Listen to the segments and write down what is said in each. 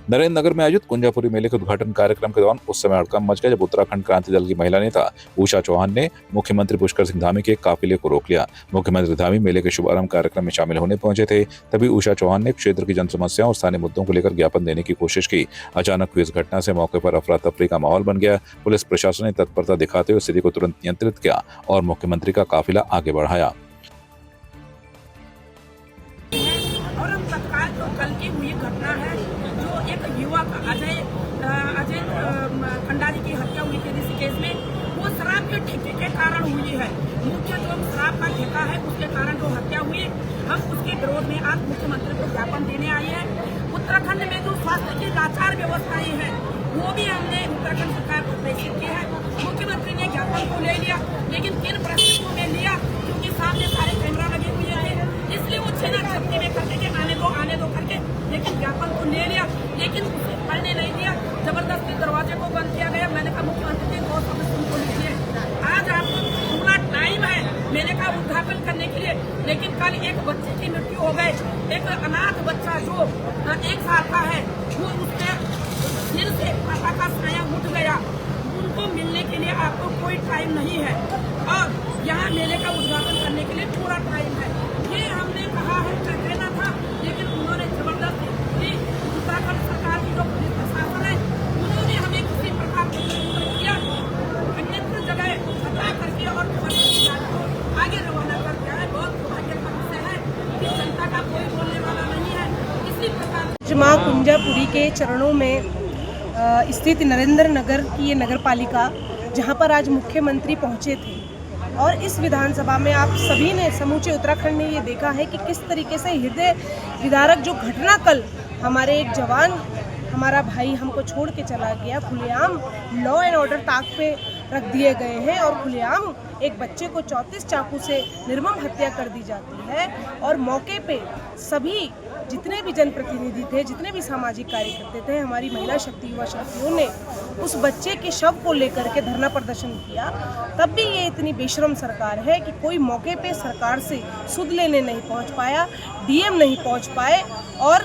नरेंद्र नगर में आयोजित कुंजापुरी मेले के उद्घाटन कार्यक्रम के दौरान उस समय हड़कंप मच गया जब उत्तराखंड क्रांति दल की महिला नेता उषा चौहान ने मुख्यमंत्री पुष्कर सिंह धामी के काफिले को रोक लिया। मुख्यमंत्री धामी मेले के शुभारंभ कार्यक्रम में शामिल होने पहुंचे थे, तभी उषा चौहान ने क्षेत्र की जन समस्याओं और स्थानीय मुद्दों को लेकर ज्ञापन देने की कोशिश की। अचानक हुई इस घटना से मौके पर अफरा तफरी का माहौल बन गया। पुलिस प्रशासन ने तत्परता दिखाते हुए स्थिति को तुरंत नियंत्रित किया और मुख्यमंत्री का काफिला आगे बढ़ाया। और हम तत्काल जो कल की हुई घटना है, जो एक युवक अजय खंडारी की हत्या हुई थी ऋषिकेश में, वो शराब के ठेके के कारण हुई है। मुख्य जो शराब का ठेका है उसके कारण जो हत्या हुई, हम उसके विरोध में आज मुख्यमंत्री को ज्ञापन देने आए हैं। उत्तराखंड में जो स्वास्थ्य की लाचार व्यवस्थाएं हैं वो भी हमने उत्तराखंड सरकार को प्रेषित की है। मुख्यमंत्री ने ज्ञापन को ले लिया, लेकिन किन परिस्थितियों में लिया, क्योंकि सामने सारे कैमरा लगे हुए थे, इसलिए वो छेना छपटी में करके के आने दो करके, लेकिन ज्ञापन को ले लिया, लेकिन उसे पढ़ने नहीं दिया। जबरदस्ती दरवाजे को बंद किया गया। मैंने कहा मुख्यमंत्री जी को सुनको लीजिए, आज आपको पूरा टाइम है मेले का उद्घाटन करने के लिए, लेकिन कल एक बच्चे की मृत्यु हो गई। एक अनाथ बच्चा जो 1 साल का है, वो उसके सिर से पापा का साया उठ गया। उनको मिलने के लिए आपको कोई टाइम नहीं है और यहाँ मेले का उद्घाटन करने के लिए पूरा टाइम है। ये हमने कहा है, कहना था, लेकिन उन्होंने जबरदस्ती उत्तराखंड सरकार की जो पुलिस प्रशासन है उन्होंने हमें किसी प्रकार किया, अन्यत्र जगह हटा करके और आगे रवाना कर दिया है। बहुत दुर्भाग्य का विषय है कि जनता का कोई बोलने वाला नहीं है। इसी प्रकार माँ कुंजापुरी के चरणों में स्थित नरेंद्र नगर की ये नगर पालिका, जहाँ पर आज मुख्यमंत्री पहुँचे थे, और इस विधानसभा में आप सभी ने, समूचे उत्तराखंड ने ये देखा है कि किस तरीके से हृदय विदारक जो घटना कल हमारे एक जवान, हमारा भाई हमको छोड़ के चला गया, खुलेआम लॉ एंड ऑर्डर ताक पे रख दिए गए हैं और खुलेआम एक बच्चे को 34 चाकू से निर्मम हत्या कर दी जाती है। और मौके पे सभी जितने भी जनप्रतिनिधि थे, जितने भी सामाजिक कार्यकर्ता थे, हमारी महिला शक्ति, युवा शक्तियों ने उस बच्चे के शव को लेकर के धरना प्रदर्शन किया। तब भी ये इतनी बेशरम सरकार है कि कोई मौके पे सरकार से सुध लेने नहीं पहुंच पाया, डीएम नहीं पहुंच पाए, और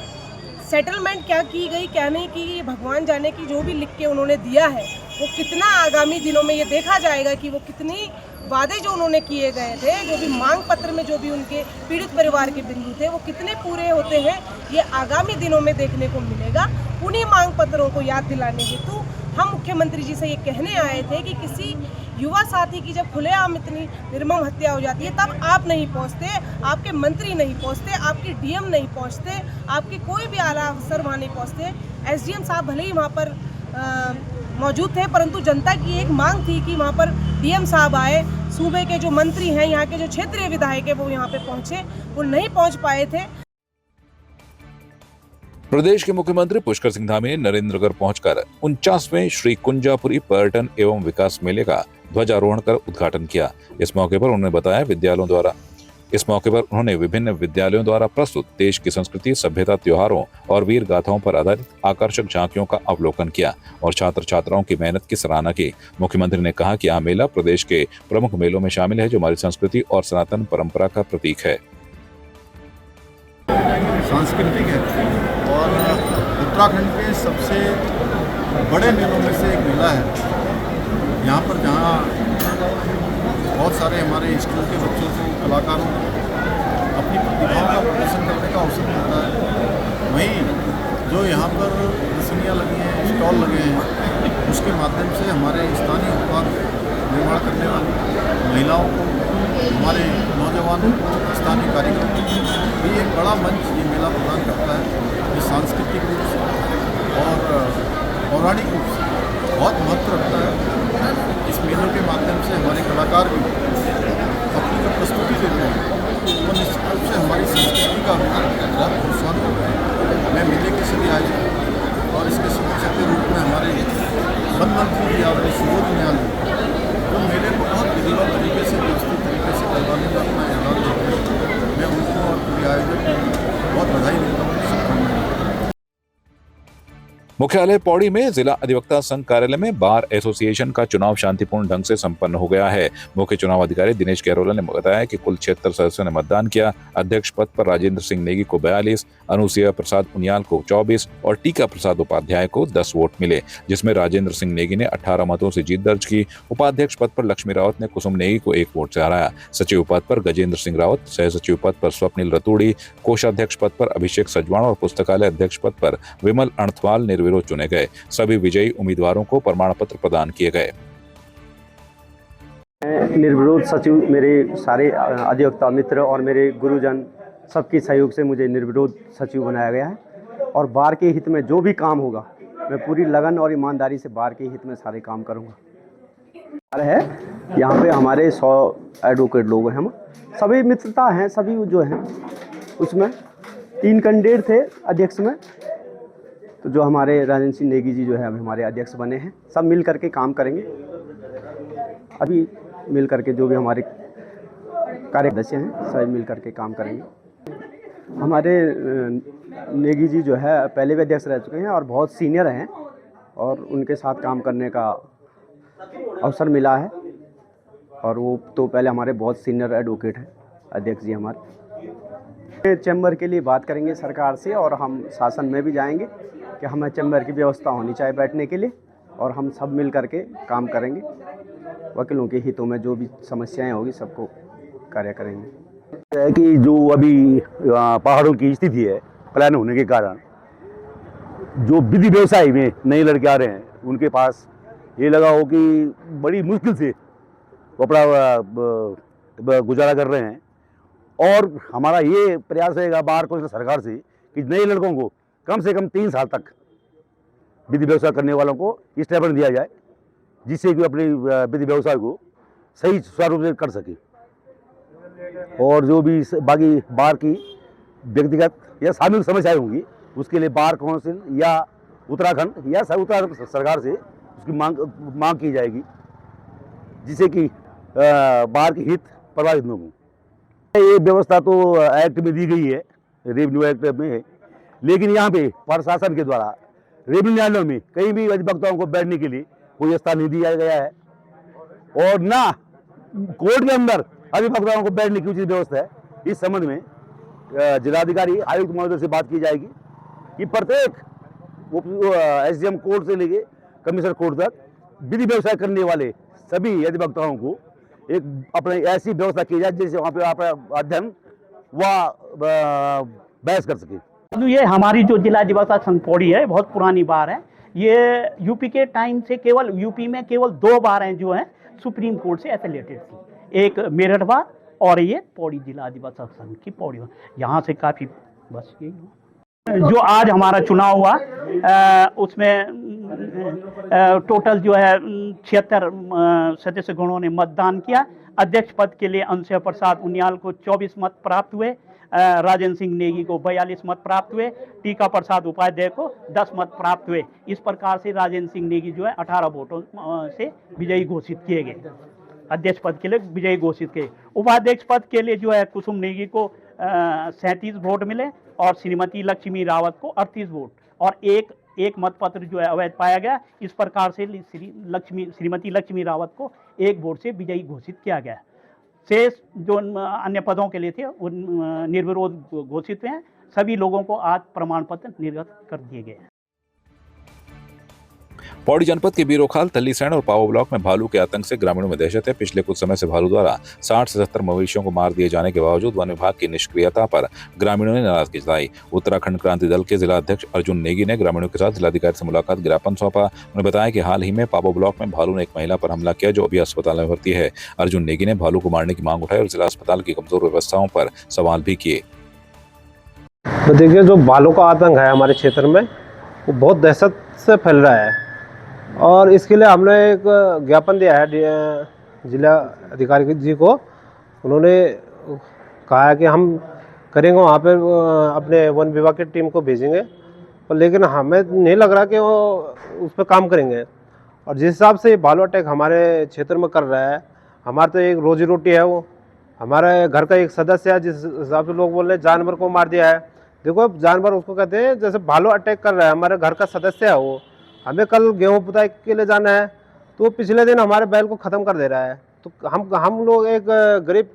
सेटलमेंट क्या की गई क्या नहीं की, ये भगवान जाने की। जो भी लिख के उन्होंने दिया है वो कितना आगामी दिनों में ये देखा जाएगा कि वो कितनी वादे जो उन्होंने किए गए थे, जो भी मांग पत्र में जो भी उनके पीड़ित परिवार के बिंदु थे, वो कितने पूरे होते हैं, ये आगामी दिनों में देखने को मिलेगा। उन्हीं मांग पत्रों को याद दिलाने हेतु हम मुख्यमंत्री जी से ये कहने आए थे कि किसी युवा साथी की जब खुलेआम इतनी निर्मम हत्या हो जाती है तब आप नहीं पहुंचते, आपके मंत्री नहीं पहुंचते, आपके डीएम नहीं पहुंचते, आपके कोई भी आला अफसर वहाँ नहीं पहुंचते। एसडीएम साहब भले ही वहाँ पर मौजूद थे, परंतु जनता की एक मांग थी कि वहाँ पर डीएम साहब आए, सूबे के जो मंत्री हैं, यहाँ के जो क्षेत्रीय विधायक है, वो यहाँ पे पहुंचे, वो नहीं पहुंच पाए थे। प्रदेश के मुख्यमंत्री पुष्कर सिंह धामी ने नरेंद्र नगर पहुंचकर 49वें श्री कुंजापुरी पर्यटन एवं विकास मेले का ध्वजारोहण कर उद्घाटन किया। इस मौके पर उन्होंने विभिन्न विद्यालयों द्वारा प्रस्तुत देश की संस्कृति, सभ्यता, त्योहारों और वीर गाथाओं पर आधारित आकर्षक झांकियों का अवलोकन किया और छात्र छात्राओं की मेहनत की सराहना की। मुख्यमंत्री ने कहा कि यह मेला प्रदेश के प्रमुख मेलों में शामिल है, जो हमारी संस्कृति और सनातन परंपरा का प्रतीक है। सांस्कृतिक है और उत्तराखंड के सबसे बड़े मेलों में से एक मेला है। यहाँ पर जहाँ बहुत सारे हमारे स्कूल के बच्चों को, कलाकारों को अपनी प्रतिभाओं का प्रदर्शन करने का अवसर मिलता है। वहीं जो यहाँ पर प्रदर्शनियाँ लगी हैं, स्टॉल लगे हैं, उसके माध्यम से हमारे स्थानीय उत्पाद निर्माण करने वाली महिलाओं को, हमारे नौजवानों को, स्थानीय कार्यक्रमों को भी एक बड़ा मंच ये मेला प्रदान करता है। ये सांस्कृतिक रूप से और पौराणिक रूप से बहुत महत्व रखता है। इस मेलों के माध्यम से हमारे कलाकार भी अपनी जो प्रस्तुति देते हैं वो निश्चित रूप से हमारी संस्कृति का बहुत प्रोत्साहन होता है। मैं मेले के सभी आयोजक और इसके संरक्षक के रूप में हमारे वन मंत्री आदरणीय सुबोध न्यायालय वो मेले को बहुत विधिवत तरीके से, व्यवस्थित तरीके से करवाने का अपना एलान करते हैं। मैं उनको और पूरे आयोजक को बहुत बधाई देता हूँ। मुख्यालय पौड़ी में जिला अधिवक्ता संघ कार्यालय में बार एसोसिएशन का चुनाव शांतिपूर्ण ढंग से संपन्न हो गया है। मुख्य चुनाव अधिकारी दिनेश कैरोला ने बताया कि कुल 76 सदस्यों ने मतदान किया। अध्यक्ष पद पर राजेंद्र सिंह नेगी को 42, अनुसुईया प्रसाद उनियाल को 24 और टीका प्रसाद उपाध्याय को 10 वोट मिले, जिसमें राजेंद्र सिंह नेगी ने 18 मतों से जीत दर्ज की। उपाध्यक्ष पद पर लक्ष्मी रावत ने कुसुम नेगी को 1 वोट से हराया। सचिव पद पर गजेंद्र सिंह रावत, सह सचिव पद पर स्वप्निल रतूड़ी, कोषाध्यक्ष पद पर अभिषेक सजवाण और पुस्तकालय अध्यक्ष पद पर विमल अणथवाल निर्विरोध चुने गए। सभी विजयी उम्मीदवारों को प्रमाण पत्र प्रदान किए गए। निर्विरोध सचिव मेरे सारे अधिवक्ता मित्र और मेरे गुरुजन सबके सहयोग से मुझे निर्विरोध सचिव बनाया गया है और बार के हित में जो भी काम होगा मैं पूरी लगन और ईमानदारी से बार के हित में सारे काम करूँगा। है यहाँ पे हमारे 100 एडवोकेट लोग हैं, हम सभी मित्रता हैं, सभी जो हैं उसमें 3 कैंडिडेट थे अध्यक्ष में, तो जो हमारे राजेंद्र सिंह नेगी जी जो है अभी हमारे अध्यक्ष बने हैं। सब मिल करके काम करेंगे, अभी मिल करके जो भी हमारे कार्यदस्य हैं सब मिल करके काम करेंगे। हमारे नेगी जी जो है पहले भी अध्यक्ष रह चुके हैं और बहुत सीनियर हैं और उनके साथ काम करने का अवसर मिला है और वो तो पहले हमारे बहुत सीनियर एडवोकेट हैं अध्यक्ष जी हमारे। चैम्बर के लिए बात करेंगे सरकार से और हम शासन में भी जाएंगे कि हमें चैम्बर की व्यवस्था होनी चाहिए बैठने के लिए और हम सब मिल करके काम करेंगे। वकीलों के हितों में जो भी समस्याएं होगी सबको कार्य करेंगे। है कि जो अभी पहाड़ों की स्थिति है प्लान होने के कारण जो विधि व्यवसाय में नए लड़के आ रहे हैं उनके पास ये लगा हो कि बड़ी मुश्किल से वो अपना गुजारा कर रहे हैं और हमारा ये प्रयास रहेगा बार कौंसिल सरकार से कि नए लड़कों को कम से कम 3 साल तक विधि व्यवसाय करने वालों को स्टाइपेंड दिया जाए, जिससे कि अपने विधि व्यवसाय को सही सुचारू रूप से कर सके और जो भी बाकी बार की व्यक्तिगत या सामूहिक समस्याएं होंगी उसके लिए बार कौंसिल या उत्तराखंड या उत्तराखंड सरकार से उसकी मांग की जाएगी, जिससे कि बार के हित प्रभावित न हो। ये व्यवस्था तो एक्ट में दी गई है, रेवेन्यू एक्ट में है, लेकिन यहाँ पे प्रशासन के द्वारा रेवेन्यू न्यायालयों में कहीं भी अधिवक्ताओं को बैठने के लिए कोई स्थान नहीं दिया गया है और ना कोर्ट के अंदर अधिवक्ताओं को बैठने की उचित व्यवस्था है। इस संबंध में जिलाधिकारी आयुक्त महोदय से बात की जाएगी कि प्रत्येक एसडीएम कोर्ट से लेके कमिश्नर कोर्ट तक विधि व्यवसाय करने वाले सभी अधिवक्ताओं को एक अपने ऐसी व्यवस्था की जाए जिससे वहाँ पे आप अध्ययन व बहस कर सके। ये हमारी जो जिला अधिवक्ता संघ पौड़ी है बहुत पुरानी बार है। ये यूपी के टाइम से केवल यूपी में केवल 2 बार हैं जो हैं सुप्रीम कोर्ट से एफिलिएटेड थी, एक मेरठ बार और ये पौड़ी जिला अधिवक्ता संघ की पौड़ी। यहाँ से काफ़ी बस यही जो आज हमारा चुनाव हुआ उसमें टोटल जो है 76 सदस्य गणों ने मतदान किया। अध्यक्ष पद के लिए अनुसुईया प्रसाद उनियाल को 24 मत प्राप्त हुए, राजेंद्र सिंह नेगी को 42 मत प्राप्त हुए, टीका प्रसाद उपाध्याय को 10 मत प्राप्त हुए। इस प्रकार से राजेंद्र सिंह नेगी जो है 18 वोटों से विजयी घोषित किए गए। अध्यक्ष पद के लिए विजयी घोषित किए। उपाध्यक्ष पद के लिए जो है कुसुम नेगी को 37 वोट मिले और श्रीमती लक्ष्मी रावत को 38 वोट और एक मत पत्र जो है अवैध पाया गया। इस प्रकार से श्रीमती लक्ष्मी रावत को 1 वोट से विजयी घोषित किया गया। शेष जो अन्य पदों के लिए थे उन निर्विरोध घोषित हैं। सभी लोगों को आज प्रमाण पत्र निर्गत कर दिए गए हैं। पौड़ी जनपद के बीरोखाल, तल्लीसैंण और पावो ब्लॉक में भालू के आतंक से ग्रामीणों में दहशत है। पिछले कुछ समय से भालू द्वारा 60 से 70 मवेशियों को मार दिए जाने के बावजूद वन विभाग की निष्क्रियता पर ग्रामीणों ने नाराजगी जताई। उत्तराखंड क्रांति दल के जिला अध्यक्ष अर्जुन नेगी ने ग्रामीणों के साथ जिलाधिकारी से मुलाकात ज्ञापन सौंपा। उन्होंने बताया कि हाल ही में पावो ब्लॉक में भालू ने एक महिला पर हमला किया जो अभी अस्पताल में भर्ती है। अर्जुन नेगी ने भालू को मारने की मांग उठाई और जिला अस्पताल की कमजोर व्यवस्थाओं पर सवाल भी किए। तो देखिए, जो भालू का आतंक है हमारे क्षेत्र में वो बहुत दहशत से फैल रहा है और इसके लिए हमने एक ज्ञापन दिया है जिला अधिकारी जी को। उन्होंने कहा है कि हम करेंगे, वहाँ पे अपने वन विभाग की टीम को भेजेंगे, और लेकिन हमें नहीं लग रहा कि वो उस पर काम करेंगे। और जिस हिसाब से भालू अटैक हमारे क्षेत्र में कर रहा है, हमारे तो एक रोजी रोटी है, वो हमारे घर का एक सदस्य है। जिस हिसाब से लोग बोल रहे हैं जानवर को मार दिया है, देखो जानवर उसको कहते हैं, जैसे भालू अटैक कर रहा है, हमारे घर का सदस्य है वो, हमें कल गेहूं पुताई के लिए जाना है तो पिछले दिन हमारे बैल को ख़त्म कर दे रहा है। तो हम लोग एक गरीब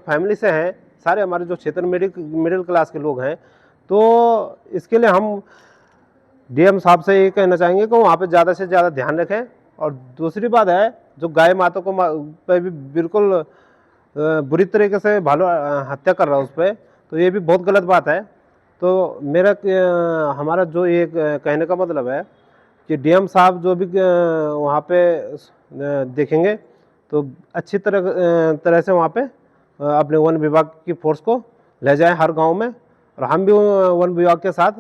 फैमिली से हैं, सारे हमारे जो क्षेत्र मिडिल क्लास के लोग हैं, तो इसके लिए हम डीएम साहब से ये कहना चाहेंगे कि वहाँ पे ज़्यादा से ज़्यादा ध्यान रखें। और दूसरी बात है, जो गाय माता को पे भी बिल्कुल बुरी तरीके से भालू हत्या कर रहा है उस पर, तो ये भी बहुत गलत बात है। तो हमारा जो ये कहने का मतलब है कि डीएम साहब जो भी वहाँ पे देखेंगे तो अच्छी तरह से वहाँ पे अपने वन विभाग की फोर्स को ले जाएं हर गांव में, और हम भी वन विभाग के साथ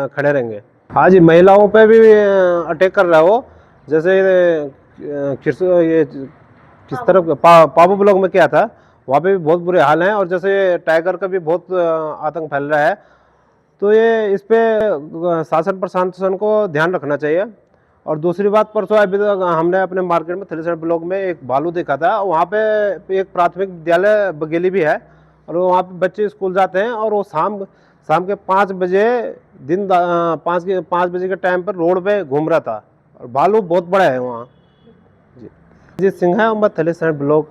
खड़े रहेंगे। आज ये महिलाओं पे भी अटैक कर रहा है वो, जैसे ये किस तरफ पाबू ब्लॉक में क्या था, वहाँ पे भी बहुत बुरे हाल हैं, और जैसे टाइगर का भी बहुत आतंक फैल रहा है। तो ये इस पे शासन प्रशासन को ध्यान रखना चाहिए। और दूसरी बात, परसों अभी तक हमने अपने मार्केट में थलीसैंण ब्लॉक में एक भालू देखा था। वहाँ पे एक प्राथमिक विद्यालय बघेली भी है, और वहाँ पे बच्चे स्कूल जाते हैं, और वो शाम के 5 बजे दिन 5 बजे के टाइम पर रोड पे घूम रहा था, और भालू बहुत बड़ा है वहाँ। जी सिंह है, मैं थलीसैंण ब्लॉक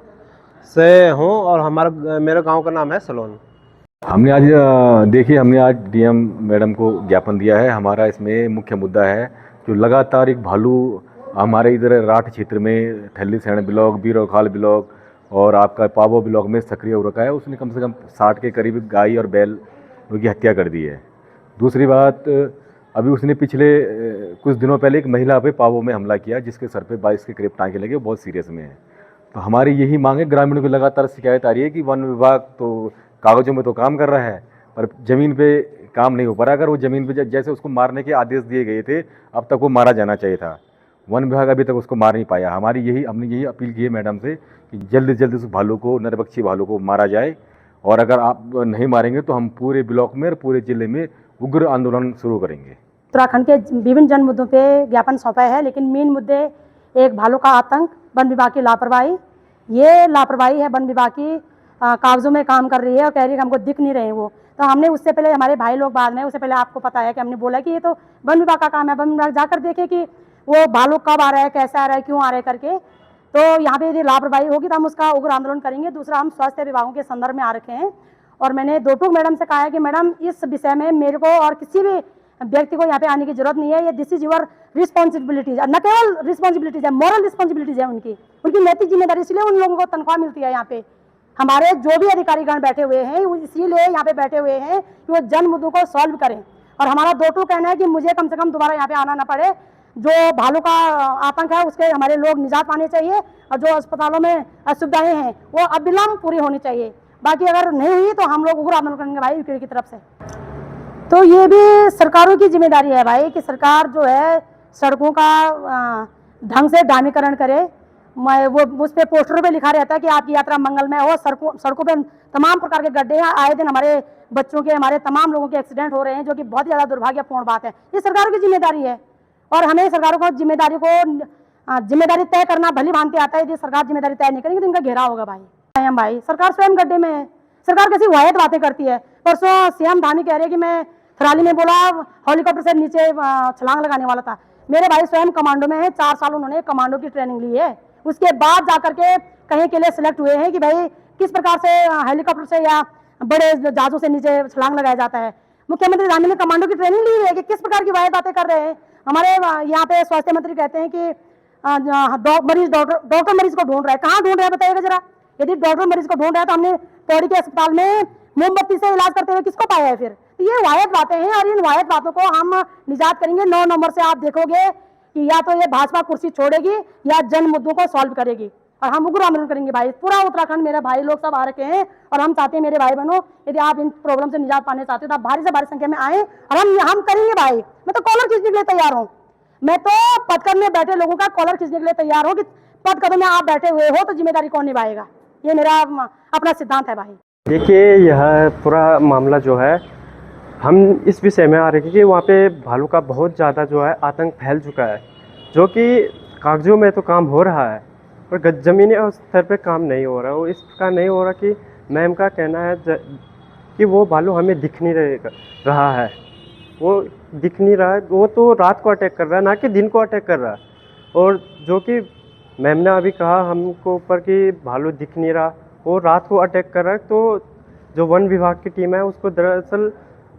से हूँ, और मेरे गांव का नाम है सलोन। हमने आज डीएम मैडम को ज्ञापन दिया है। हमारा इसमें मुख्य मुद्दा है जो लगातार एक भालू हमारे इधर राठ क्षेत्र में थलीसैंण ब्लॉक, बीरोखाल ब्लॉक और आपका पाबो ब्लॉक में सक्रिय हो रखा है। उसने कम से कम 60 के करीब गाय और बैल की हत्या कर दी है। दूसरी बात, अभी उसने पिछले कुछ दिनों पहले एक महिला पे पाबो में हमला किया, जिसके सर पे 22 के करीब टाँके लगे, बहुत सीरियस में है। तो हमारी यही मांग है, ग्रामीणों की लगातार शिकायत आ रही है कि वन विभाग तो कागज़ों में तो काम कर रहा है, पर ज़मीन पे काम नहीं हो पा रहा। अगर वो ज़मीन पे जैसे उसको मारने के आदेश दिए गए थे, अब तक वो मारा जाना चाहिए था। वन विभाग अभी तक उसको मार नहीं पाया। हमने यही अपील की है मैडम से कि जल्द से जल्द उस भालू को, नरभक्षी भालू को मारा जाए, और अगर आप नहीं मारेंगे तो हम पूरे ब्लॉक में और पूरे ज़िले में उग्र आंदोलन शुरू करेंगे। उत्तराखंड के विभिन्न जन मुद्दों पे ज्ञापन सौंपा है, लेकिन मेन मुद्दे एक भालू का आतंक, वन विभाग की लापरवाही। ये लापरवाही है वन विभाग की, कागजों में काम कर रही है और कह रही है कि हमको दिख नहीं रहे वो। तो हमने उससे पहले, हमारे भाई लोग बाद में, उससे पहले आपको पता है कि हमने बोला कि ये तो वन विभाग का काम है, वन विभाग जाकर देखे कि वो भालू कब आ रहा है, कैसे आ रहा है, क्यों आ रहा है करके। तो यहाँ पे यदि लापरवाही होगी तो हम उसका उग्र आंदोलन करेंगे। दूसरा, हम स्वास्थ्य विभागों के संदर्भ में आ रखे हैं, और मैंने दोटू मैडम से कहा है कि मैडम इस विषय में मेरे को और किसी भी व्यक्ति को यहाँ पे आने की जरूरत नहीं है। ये दिस इज योर रिस्पॉन्सिबिलिटीज, न केवल रिस्पॉन्सिबिलिटीज है, मॉरल रिस्पॉन्सिबिलिटीज है उनकी नैतिक जिम्मेदारी। इसलिए उन लोगों को तनख्वाह मिलती है। यहाँ पे हमारे जो भी अधिकारीगण बैठे हुए हैं, इसीलिए यहाँ पे बैठे हुए हैं कि वो जन मुद्दों को सॉल्व करें। और हमारा दोटू कहना है कि मुझे कम से कम दोबारा यहाँ पे आना ना पड़े। जो भालू का आतंक है उसके हमारे लोग निजात पाने चाहिए, और जो अस्पतालों में असुविधाएं हैं वो अविलंब पूरी होनी चाहिए। बाकी अगर नहीं हुई तो हम लोग उग्र आंदोलन करेंगे भाई यूपीडी की तरफ से। तो ये भी सरकारों की जिम्मेदारी है भाई, कि सरकार जो है सड़कों का ढंग से डामीकरण करे। वो उस पर पोस्टरों पे लिखा रहता है कि आपकी यात्रा मंगलमय हो। सड़कों पे तमाम प्रकार के गड्ढे हैं, आए दिन हमारे बच्चों के, हमारे तमाम लोगों के एक्सीडेंट हो रहे हैं, जो कि बहुत ज़्यादा दुर्भाग्यपूर्ण बात है। ये सरकारों की जिम्मेदारी है, और हमें सरकारों को जिम्मेदारी तय करना भली भांति आता है। यदि सरकार जिम्मेदारी तय नहीं करेंगे तो इनका घेराव होगा भाई। सरकार स्वयं गड्ढे में है। सरकार कैसी वाहियात बातें करती है। परसों सीएम धामी कह रहे हैं कि मैं थराली में बोला हेलीकॉप्टर से नीचे छलांग लगाने वाला था। मेरे भाई स्वयं कमांडो में है, 4 साल उन्होंने कमांडो की ट्रेनिंग ली है। उसके बाद जाकर के कहीं के लिए सिलेक्ट हुए हैं कि भाई किस प्रकार से हेलीकॉप्टर से या बड़े जहाजों से नीचे छलांग लगाया जाता है। मुख्यमंत्री धामी ने कमांडो की ट्रेनिंग ली है कि किस प्रकार की वाहियात बातें कर रहे हैं। हमारे यहाँ पे स्वास्थ्य मंत्री कहते हैं कि डॉक्टर मरीज को ढूंढ रहा है। कहाँ ढूंढ रहा है बताइएगा जरा। यदि डॉक्टर मरीज को ढूंढ रहा है तो हमने पौड़ी के अस्पताल में मोमबत्ती से इलाज करते हुए किसको पाया है फिर। तो ये वाहियात बातें हैं, और इन वाहियात बातों को हम निजात करेंगे। 9 नंबर से आप देखोगे कि या तो ये भाजपा कुर्सी छोड़ेगी या जन मुद्दों को सॉल्व करेगी, और हम उग्र आंदोलन करेंगे भाई। पूरा उत्तराखंड मेरे भाई लोग सब आ रखे हैं, और हम चाहते हैं मेरे भाई बहनों, यदि आप इन प्रॉब्लम से निजात पाने चाहते हो तो आप भारी से भारी संख्या में आए, और हम करेंगे भाई। मैं तो कॉलर खींचने के लिए तैयार हूँ। मैं तो पदकद में बैठे लोगों का कॉलर खींचने के लिए तैयार हूँ कि पदकद में आप बैठे हुए हो तो जिम्मेदारी कौन निभाएगा। ये मेरा अपना सिद्धांत है भाई। देखिए, यह पूरा मामला जो है, हम इस विषय में आ रहे हैं कि वहाँ पे भालू का बहुत ज़्यादा जो है आतंक फैल चुका है, जो कि कागजों में तो काम हो रहा है पर ज़मीनी स्तर पे काम नहीं हो रहा है। वो इस प्रकार नहीं हो रहा कि मैम का कहना है कि वो भालू हमें दिख नहीं रहा है, वो दिख नहीं रहा है, वो तो रात को अटैक कर रहा है ना कि दिन को अटैक कर रहा है। और जो कि मैम ने अभी कहा हमको ऊपर कि भालू दिख नहीं रहा, वो रात को अटैक कर रहा है। तो जो वन विभाग की टीम है उसको दरअसल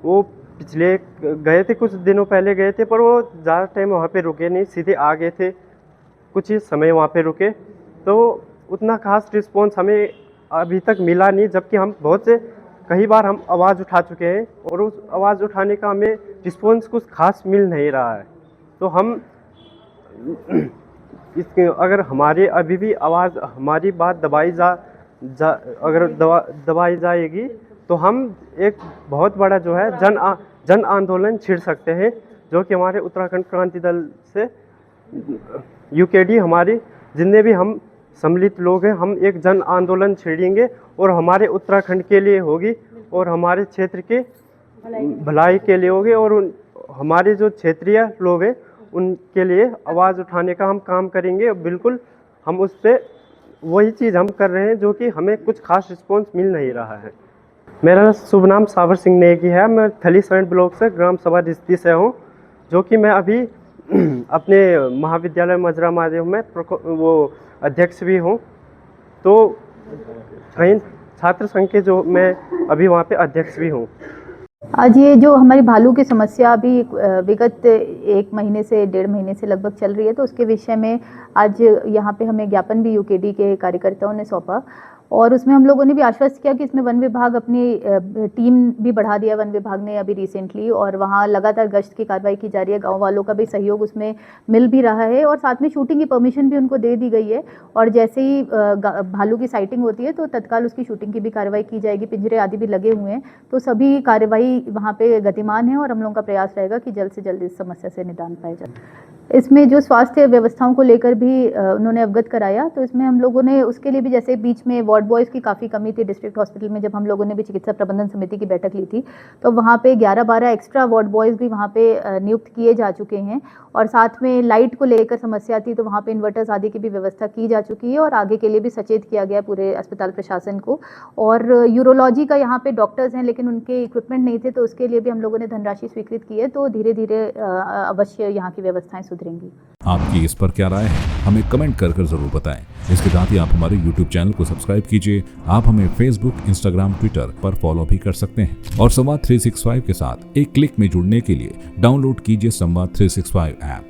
वो पिछले गए थे, कुछ दिनों पहले गए थे, पर वो ज़्यादा टाइम वहाँ पे रुके नहीं, सीधे आ गए थे, कुछ ही समय वहाँ पे रुके। तो उतना खास रिस्पॉन्स हमें अभी तक मिला नहीं, जबकि हम बहुत से कई बार हम आवाज़ उठा चुके हैं और उस आवाज़ उठाने का हमें रिस्पॉन्स कुछ खास मिल नहीं रहा है। तो हम इसके अगर हमारे अभी भी आवाज़, हमारी बात दबाई दबाई जाएगी तो हम एक बहुत बड़ा जो है जन आंदोलन छिड़ सकते हैं, जो कि हमारे उत्तराखंड क्रांति दल से यूकेडी हमारी जितने भी हम सम्मिलित लोग हैं, हम एक जन आंदोलन छेड़ेंगे और हमारे उत्तराखंड के लिए होगी और हमारे क्षेत्र के भलाई के लिए होगी और हमारे जो क्षेत्रीय लोग हैं उनके लिए आवाज़ उठाने का हम काम करेंगे। बिल्कुल हम उस पर वही चीज़ हम कर रहे हैं जो कि हमें कुछ खास रिस्पॉन्स मिल नहीं रहा है। मेरा शुभ नाम सावर सिंह नेगी है, मैं थली सैंड ब्लॉक से ग्राम सभा रिश्ती से हूँ, जो कि मैं अभी अपने महाविद्यालय मजरा माध्यम में वो अध्यक्ष भी हूँ। तो कई छात्र संघ के जो मैं अभी वहाँ पे अध्यक्ष भी हूँ। आज ये जो हमारी भालू की समस्या अभी विगत 1 महीने से 1.5 महीने से लगभग चल रही है, तो उसके विषय में आज यहाँ पे हमें ज्ञापन भी यूकेडी के कार्यकर्ताओं ने सौंपा और उसमें हम लोगों ने भी आश्वस्त किया कि इसमें वन विभाग अपनी टीम भी बढ़ा दिया वन विभाग ने अभी रिसेंटली, और वहाँ लगातार गश्त की कार्रवाई की जा रही है। गांव वालों का भी सहयोग उसमें मिल भी रहा है और साथ में शूटिंग की परमिशन भी उनको दे दी गई है और जैसे ही भालू की साइटिंग होती है तो तत्काल उसकी शूटिंग की भी कार्रवाई की जाएगी। पिंजरे आदि भी लगे हुए हैं, तो सभी कार्रवाई वहाँ पे गतिमान है और हम लोगों का प्रयास रहेगा कि जल्द से जल्द इस समस्या से निदान पाया जाए। इसमें जो स्वास्थ्य व्यवस्थाओं को लेकर भी उन्होंने अवगत कराया, तो इसमें हम लोगों ने उसके लिए भी, जैसे बीच में वार्ड बॉयज़ की काफ़ी कमी थी डिस्ट्रिक्ट हॉस्पिटल में, जब हम लोगों ने भी चिकित्सा प्रबंधन समिति की बैठक ली थी तो वहाँ पे 11-12 एक्स्ट्रा वार्ड बॉयज़ भी वहाँ पे नियुक्त किए जा चुके हैं और साथ में लाइट को लेकर समस्या थी तो वहाँ पे इन्वर्टर्स आदि की भी व्यवस्था की जा चुकी है और आगे के लिए भी सचेत किया गया पूरे अस्पताल प्रशासन को। और यूरोलॉजी का यहाँ पे डॉक्टर्स हैं लेकिन उनके इक्विपमेंट नहीं थे, तो उसके लिए भी हम लोगों ने धनराशि स्वीकृत की है, तो धीरे धीरे अवश्य यहाँ की व्यवस्थाएँ सुधरेंगी। आपकी इस पर क्या राय है, हमें कमेंट कर जरूर बताएं। इसके साथ ही आप हमारे YouTube चैनल को सब्सक्राइब कीजिए। आप हमें Facebook, Instagram, Twitter पर फॉलो भी कर सकते हैं और संवाद 365 के साथ एक क्लिक में जुड़ने के लिए डाउनलोड कीजिए संवाद 365 ऐप।